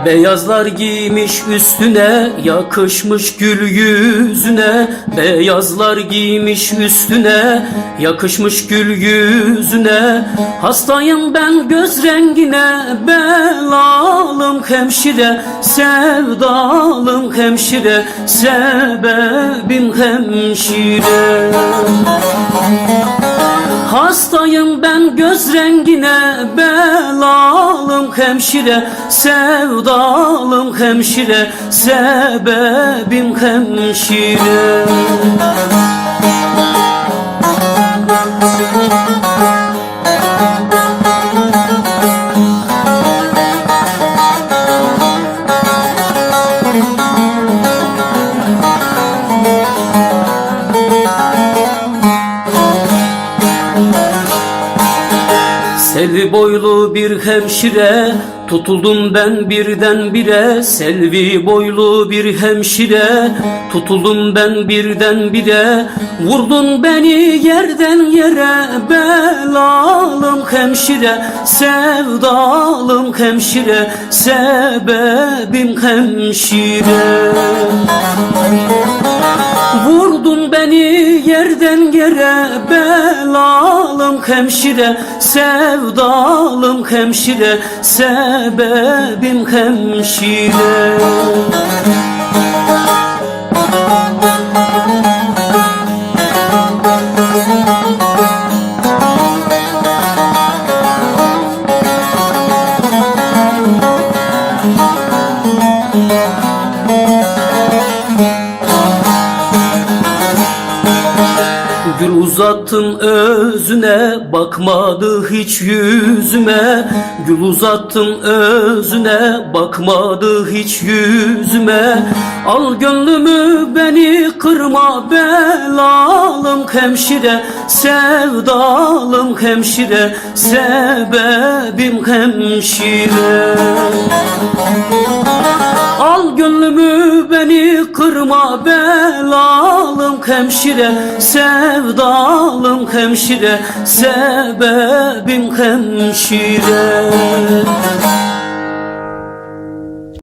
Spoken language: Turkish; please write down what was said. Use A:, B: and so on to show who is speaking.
A: Beyazlar giymiş üstüne, yakışmış gül yüzüne. Beyazlar giymiş üstüne, yakışmış gül yüzüne. Hastayım ben göz rengine, belalım hemşire. Sevdalım hemşire, sebebim hemşire. Hastayım ben göz rengine, belalım hemşire. Sevdalım hemşire, sebebim hemşire. Selvi boylu bir hemşire, tutuldum ben birdenbire. Selvi boylu bir hemşire, tutuldum ben birdenbire. Vurdun beni yerden yere, belalım hemşire. Sevdalım hemşire, sebebim hemşire. Vurdun beni yerden yere, belalım hemşire. Sevdalım hemşire, sebebim hemşire. Gül uzattım özüne, bakmadı hiç yüzüme. Gül uzattım özüne, bakmadı hiç yüzüme. Al gönlümü beni kırma, belalım hemşire. Sevdalım hemşire, sebebim hemşire. Al gönlümü beni kırma, belalım hemşire. Sevdalım hemşire, sebebim hemşire.